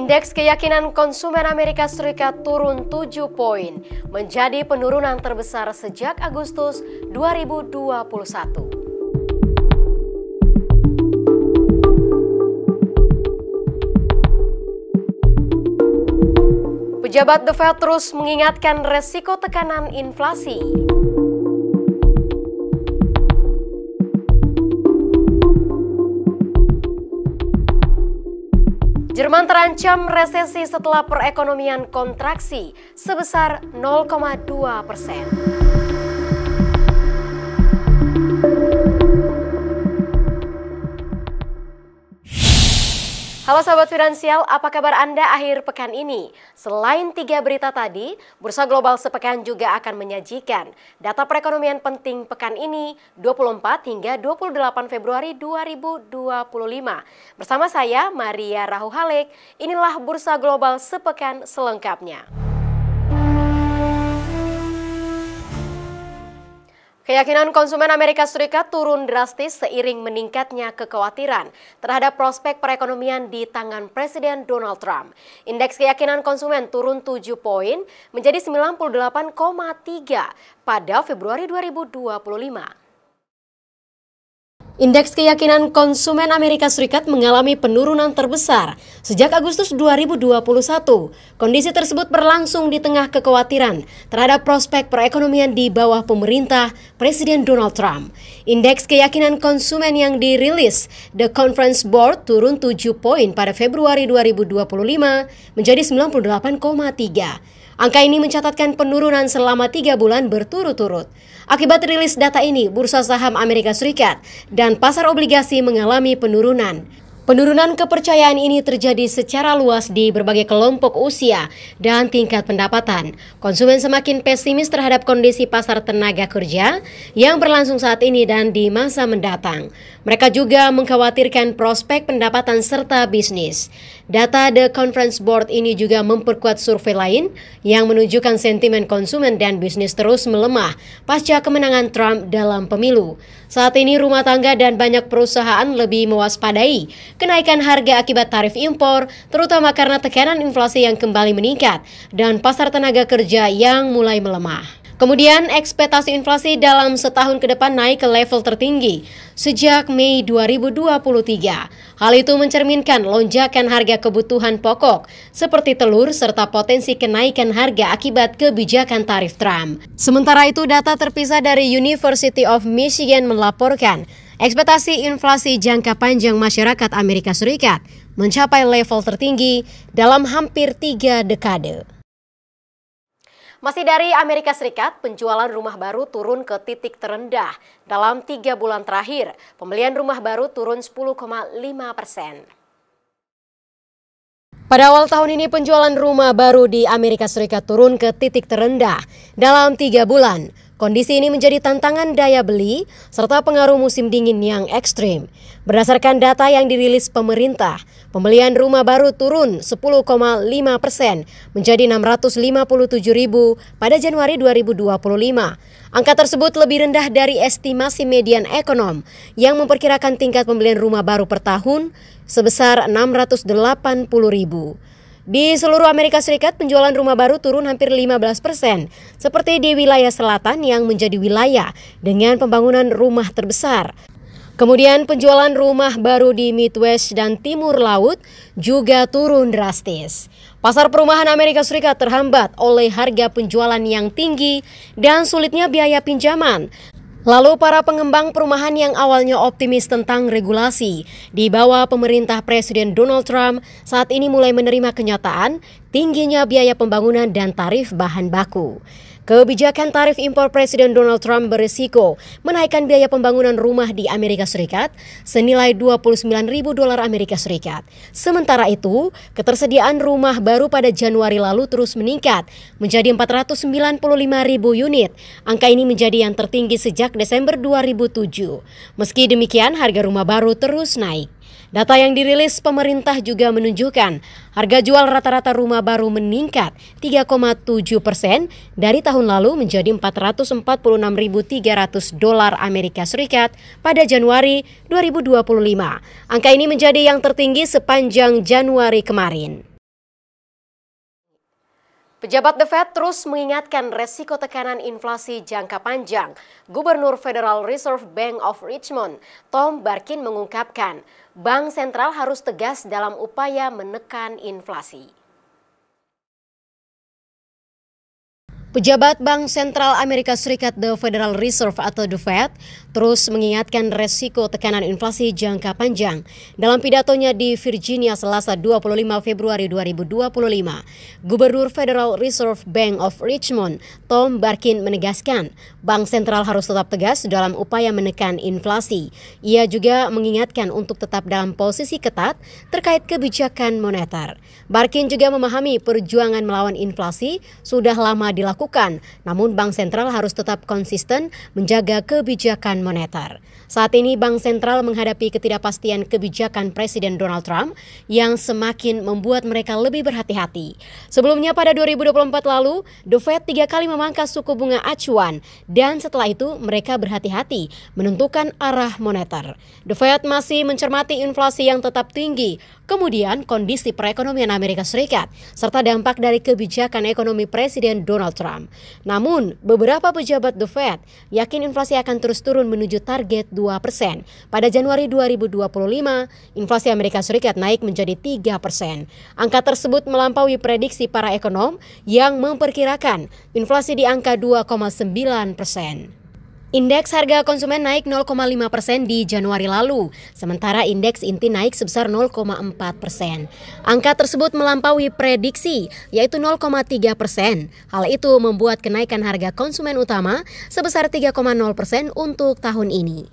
Indeks keyakinan konsumen Amerika Serikat turun 7 poin, menjadi penurunan terbesar sejak Agustus 2021. Pejabat The Fed terus mengingatkan resiko tekanan inflasi. Jerman terancam resesi setelah perekonomian kontraksi sebesar 0,2%. Halo Sobat Finansial, apa kabar Anda akhir pekan ini? Selain 3 berita tadi, Bursa Global sepekan juga akan menyajikan data perekonomian penting pekan ini 24 hingga 28 Februari 2025. Bersama saya, Maria Rahuhalik, inilah Bursa Global sepekan selengkapnya. Keyakinan konsumen Amerika Serikat turun drastis seiring meningkatnya kekhawatiran terhadap prospek perekonomian di tangan Presiden Donald Trump. Indeks keyakinan konsumen turun 7 poin menjadi 98,3 pada Februari 2025. Indeks keyakinan konsumen Amerika Serikat mengalami penurunan terbesar sejak Agustus 2021. Kondisi tersebut berlangsung di tengah kekhawatiran terhadap prospek perekonomian di bawah pemerintah Presiden Donald Trump. Indeks keyakinan konsumen yang dirilis The Conference Board turun 7 poin pada Februari 2025 menjadi 98,3. Angka ini mencatatkan penurunan selama 3 bulan berturut-turut. Akibat rilis data ini, bursa saham Amerika Serikat dan pasar obligasi mengalami penurunan. Penurunan kepercayaan ini terjadi secara luas di berbagai kelompok usia dan tingkat pendapatan. Konsumen semakin pesimis terhadap kondisi pasar tenaga kerja yang berlangsung saat ini dan di masa mendatang. Mereka juga mengkhawatirkan prospek pendapatan serta bisnis. Data The Conference Board ini juga memperkuat survei lain yang menunjukkan sentimen konsumen dan bisnis terus melemah pasca kemenangan Trump dalam pemilu. Saat ini rumah tangga dan banyak perusahaan lebih mewaspadai kenaikan harga akibat tarif impor, terutama karena tekanan inflasi yang kembali meningkat dan pasar tenaga kerja yang mulai melemah. Kemudian, ekspektasi inflasi dalam setahun ke depan naik ke level tertinggi sejak Mei 2023. Hal itu mencerminkan lonjakan harga kebutuhan pokok seperti telur serta potensi kenaikan harga akibat kebijakan tarif Trump. Sementara itu, data terpisah dari University of Michigan melaporkan ekspektasi inflasi jangka panjang masyarakat Amerika Serikat mencapai level tertinggi dalam hampir 3 dekade. Masih dari Amerika Serikat, penjualan rumah baru turun ke titik terendah. Dalam 3 bulan terakhir, pembelian rumah baru turun 10,5%. Pada awal tahun ini, penjualan rumah baru di Amerika Serikat turun ke titik terendah dalam 3 bulan. Kondisi ini menjadi tantangan daya beli serta pengaruh musim dingin yang ekstrim. Berdasarkan data yang dirilis pemerintah, pembelian rumah baru turun 10,5% menjadi 657.000 pada Januari 2025. Angka tersebut lebih rendah dari estimasi median ekonom yang memperkirakan tingkat pembelian rumah baru per tahun sebesar 680.000. Di seluruh Amerika Serikat, penjualan rumah baru turun hampir 15%, seperti di wilayah selatan yang menjadi wilayah dengan pembangunan rumah terbesar. Kemudian penjualan rumah baru di Midwest dan Timur Laut juga turun drastis. Pasar perumahan Amerika Serikat terhambat oleh harga penjualan yang tinggi dan sulitnya biaya pinjaman. Lalu para pengembang perumahan yang awalnya optimis tentang regulasi di bawah pemerintah Presiden Donald Trump saat ini mulai menerima kenyataan tingginya biaya pembangunan dan tarif bahan baku. Kebijakan tarif impor Presiden Donald Trump berisiko menaikkan biaya pembangunan rumah di Amerika Serikat senilai $29.000 Amerika Serikat. Sementara itu, ketersediaan rumah baru pada Januari lalu terus meningkat menjadi 495.000 unit. Angka ini menjadi yang tertinggi sejak Desember 2007. Meski demikian, harga rumah baru terus naik. Data yang dirilis pemerintah juga menunjukkan harga jual rata-rata rumah baru meningkat 3,7% dari tahun lalu menjadi $446.300 Amerika Serikat pada Januari 2025. Angka ini menjadi yang tertinggi sepanjang Januari kemarin. Pejabat The Fed terus mengingatkan resiko tekanan inflasi jangka panjang. Gubernur Federal Reserve Bank of Richmond, Tom Barkin mengungkapkan, bank sentral harus tegas dalam upaya menekan inflasi. Pejabat Bank Sentral Amerika Serikat The Federal Reserve atau The Fed terus mengingatkan resiko tekanan inflasi jangka panjang. Dalam pidatonya di Virginia Selasa 25 Februari 2025, Gubernur Federal Reserve Bank of Richmond, Tom Barkin menegaskan, bank sentral harus tetap tegas dalam upaya menekan inflasi. Ia juga mengingatkan untuk tetap dalam posisi ketat terkait kebijakan moneter. Barkin juga memahami perjuangan melawan inflasi sudah lama dilakukan, namun bank sentral harus tetap konsisten menjaga kebijakan moneter. Saat ini bank sentral menghadapi ketidakpastian kebijakan Presiden Donald Trump yang semakin membuat mereka lebih berhati-hati. Sebelumnya pada 2024 lalu, The Fed 3 kali memangkas suku bunga acuan dan setelah itu mereka berhati-hati menentukan arah moneter. The Fed masih mencermati inflasi yang tetap tinggi, kemudian kondisi perekonomian Amerika Serikat, serta dampak dari kebijakan ekonomi Presiden Donald Trump. Namun, beberapa pejabat The Fed yakin inflasi akan terus turun menuju target 2%. Pada Januari 2025, inflasi Amerika Serikat naik menjadi 3%. Angka tersebut melampaui prediksi para ekonom yang memperkirakan inflasi di angka 2,9%. Indeks harga konsumen naik 0,5% di Januari lalu, sementara indeks inti naik sebesar 0,4%. Angka tersebut melampaui prediksi, yaitu 0,3%. Hal itu membuat kenaikan harga konsumen utama sebesar 3,0% untuk tahun ini.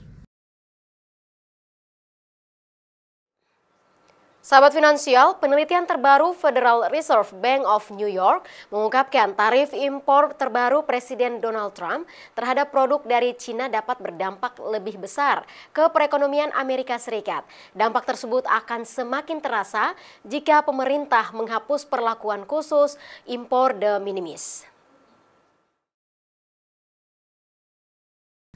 Sahabat finansial, penelitian terbaru Federal Reserve Bank of New York mengungkapkan tarif impor terbaru Presiden Donald Trump terhadap produk dari Cina dapat berdampak lebih besar ke perekonomian Amerika Serikat. Dampak tersebut akan semakin terasa jika pemerintah menghapus perlakuan khusus impor de minimis.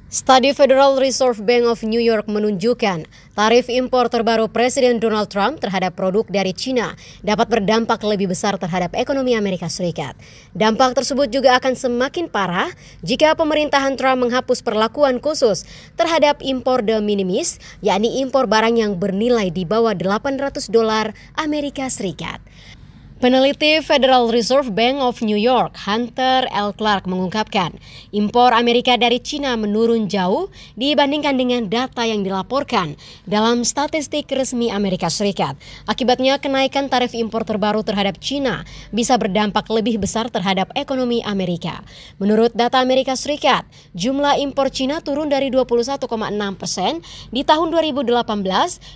Studi Federal Reserve Bank of New York menunjukkan tarif impor terbaru Presiden Donald Trump terhadap produk dari Cina dapat berdampak lebih besar terhadap ekonomi Amerika Serikat. Dampak tersebut juga akan semakin parah jika pemerintahan Trump menghapus perlakuan khusus terhadap impor de minimis, yakni impor barang yang bernilai di bawah $800 Amerika Serikat. Peneliti Federal Reserve Bank of New York, Hunter L. Clark mengungkapkan, impor Amerika dari Cina menurun jauh dibandingkan dengan data yang dilaporkan dalam statistik resmi Amerika Serikat. Akibatnya, kenaikan tarif impor terbaru terhadap Cina bisa berdampak lebih besar terhadap ekonomi Amerika. Menurut data Amerika Serikat, jumlah impor Cina turun dari 21,6% di tahun 2018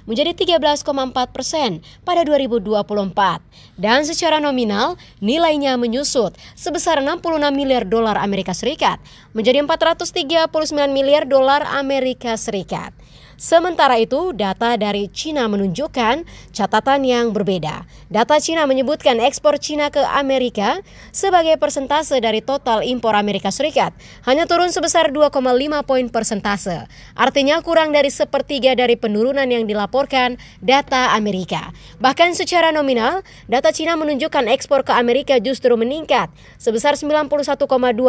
menjadi 13,4% pada 2024. Dan secara nominal, nilainya menyusut sebesar $66 miliar Amerika Serikat menjadi $439 miliar Amerika Serikat. Sementara itu, data dari Cina menunjukkan catatan yang berbeda. Data Cina menyebutkan ekspor Cina ke Amerika sebagai persentase dari total impor Amerika Serikat hanya turun sebesar 2,5 poin persentase. Artinya kurang dari sepertiga dari penurunan yang dilaporkan data Amerika. Bahkan secara nominal, data Cina menunjukkan ekspor ke Amerika justru meningkat sebesar $91,2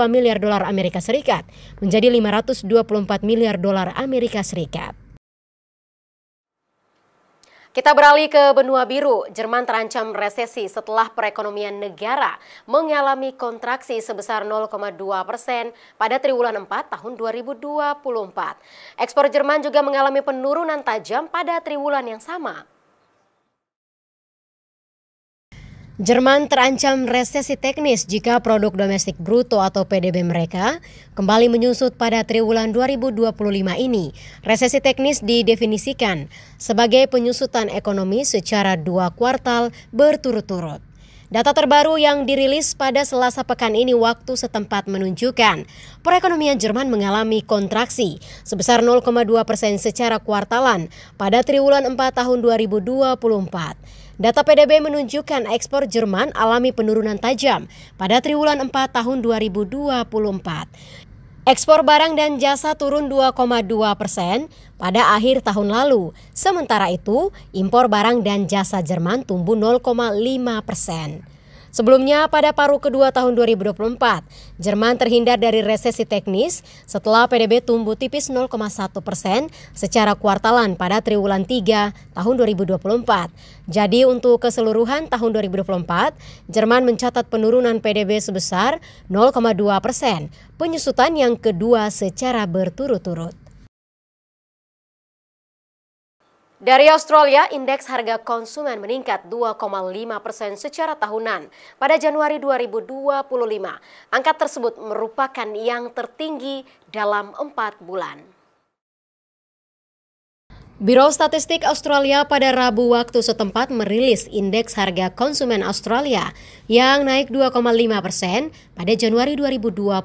miliar Amerika Serikat menjadi $524 miliar Amerika Serikat. Kita beralih ke benua biru. Jerman terancam resesi setelah perekonomian negara mengalami kontraksi sebesar 0,2% pada triwulan 4 tahun 2024. Ekspor Jerman juga mengalami penurunan tajam pada triwulan yang sama. Jerman terancam resesi teknis jika produk domestik bruto atau PDB mereka kembali menyusut pada triwulan 2025 ini. Resesi teknis didefinisikan sebagai penyusutan ekonomi secara 2 kuartal berturut-turut. Data terbaru yang dirilis pada Selasa pekan ini waktu setempat menunjukkan perekonomian Jerman mengalami kontraksi sebesar 0,2% secara kuartalan pada triwulan 4 tahun 2024. Data PDB menunjukkan ekspor Jerman alami penurunan tajam pada triwulan 4 tahun 2024. Ekspor barang dan jasa turun 2,2% pada akhir tahun lalu. Sementara itu, impor barang dan jasa Jerman tumbuh 0,5%. Sebelumnya, pada paruh kedua tahun 2024, Jerman terhindar dari resesi teknis setelah PDB tumbuh tipis 0,1% secara kuartalan pada triwulan 3 tahun 2024. Jadi untuk keseluruhan tahun 2024, Jerman mencatat penurunan PDB sebesar 0,2%, penyusutan yang kedua secara berturut-turut. Dari Australia, indeks harga konsumen meningkat 2,5% secara tahunan pada Januari 2025. Angka tersebut merupakan yang tertinggi dalam 4 bulan. Biro Statistik Australia pada Rabu waktu setempat merilis indeks harga konsumen Australia yang naik 2,5% pada Januari 2025.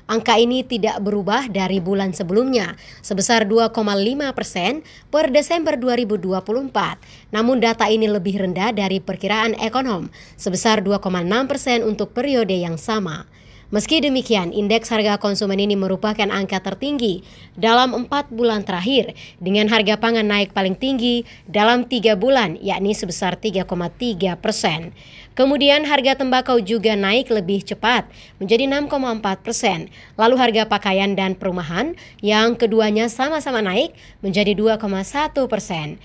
Angka ini tidak berubah dari bulan sebelumnya, sebesar 2,5% per Desember 2024. Namun data ini lebih rendah dari perkiraan ekonom, sebesar 2,6% untuk periode yang sama. Meski demikian, indeks harga konsumen ini merupakan angka tertinggi dalam 4 bulan terakhir, dengan harga pangan naik paling tinggi dalam 3 bulan, yakni sebesar 3,3%. Kemudian harga tembakau juga naik lebih cepat, menjadi 6,4%. Lalu harga pakaian dan perumahan yang keduanya sama-sama naik menjadi 2,1%.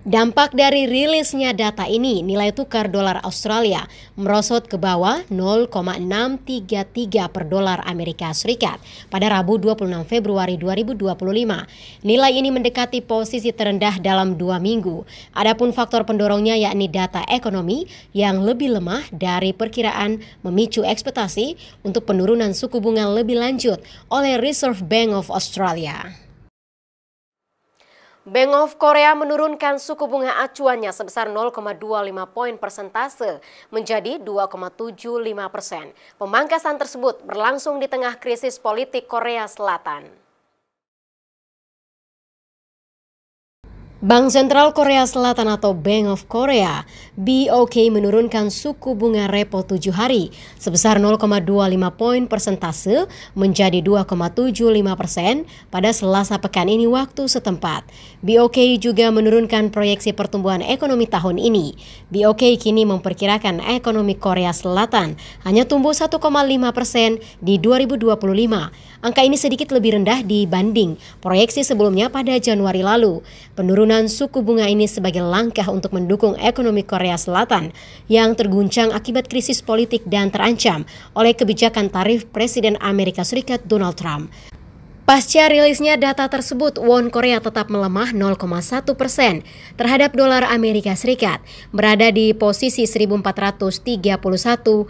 Dampak dari rilisnya data ini, nilai tukar dolar Australia merosot ke bawah 0,633 per dolar Amerika Serikat pada Rabu 26 Februari 2025. Nilai ini mendekati posisi terendah dalam 2 minggu. Adapun faktor pendorongnya yakni data ekonomi yang lebih lemah dari perkiraan memicu ekspektasi untuk penurunan suku bunga lebih lanjut oleh Reserve Bank of Australia. Bank of Korea menurunkan suku bunga acuannya sebesar 0,25 poin persentase menjadi 2,75%. Pemangkasan tersebut berlangsung di tengah krisis politik Korea Selatan. Bank Sentral Korea Selatan atau Bank of Korea, BOK menurunkan suku bunga repo 7 hari sebesar 0,25 poin persentase menjadi 2,75% pada Selasa pekan ini waktu setempat. BOK juga menurunkan proyeksi pertumbuhan ekonomi tahun ini. BOK kini memperkirakan ekonomi Korea Selatan hanya tumbuh 1,5% di 2025. Angka ini sedikit lebih rendah dibanding proyeksi sebelumnya pada Januari lalu. Penurunan suku bunga ini sebagai langkah untuk mendukung ekonomi Korea Selatan yang terguncang akibat krisis politik dan terancam oleh kebijakan tarif Presiden Amerika Serikat Donald Trump. Pasca rilisnya data tersebut, won Korea tetap melemah 0,1% terhadap dolar Amerika Serikat, berada di posisi 1431,00.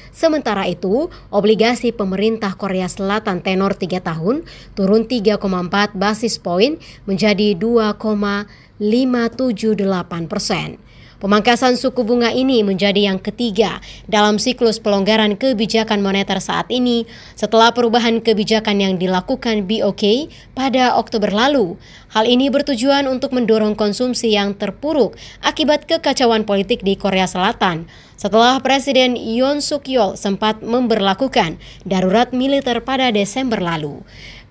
Sementara itu, obligasi pemerintah Korea Selatan tenor 3 tahun turun 3,4 basis poin menjadi 2,578%. Pemangkasan suku bunga ini menjadi yang ketiga dalam siklus pelonggaran kebijakan moneter saat ini setelah perubahan kebijakan yang dilakukan BOK pada Oktober lalu. Hal ini bertujuan untuk mendorong konsumsi yang terpuruk akibat kekacauan politik di Korea Selatan setelah Presiden Yoon Suk Yeol sempat memberlakukan darurat militer pada Desember lalu.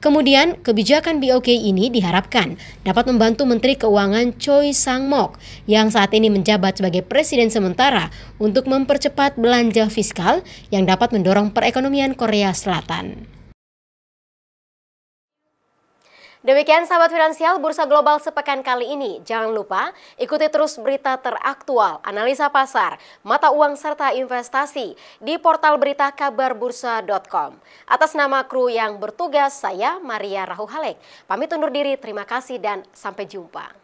Kemudian, kebijakan BOK ini diharapkan dapat membantu Menteri Keuangan Choi Sang-mok yang saat ini menjabat sebagai presiden sementara untuk mempercepat belanja fiskal yang dapat mendorong perekonomian Korea Selatan. Demikian sahabat finansial Bursa Global sepekan kali ini. Jangan lupa ikuti terus berita teraktual, analisa pasar, mata uang serta investasi di portal berita kabarbursa.com. Atas nama kru yang bertugas, saya Maria Rahuhalek. Pamit undur diri, terima kasih dan sampai jumpa.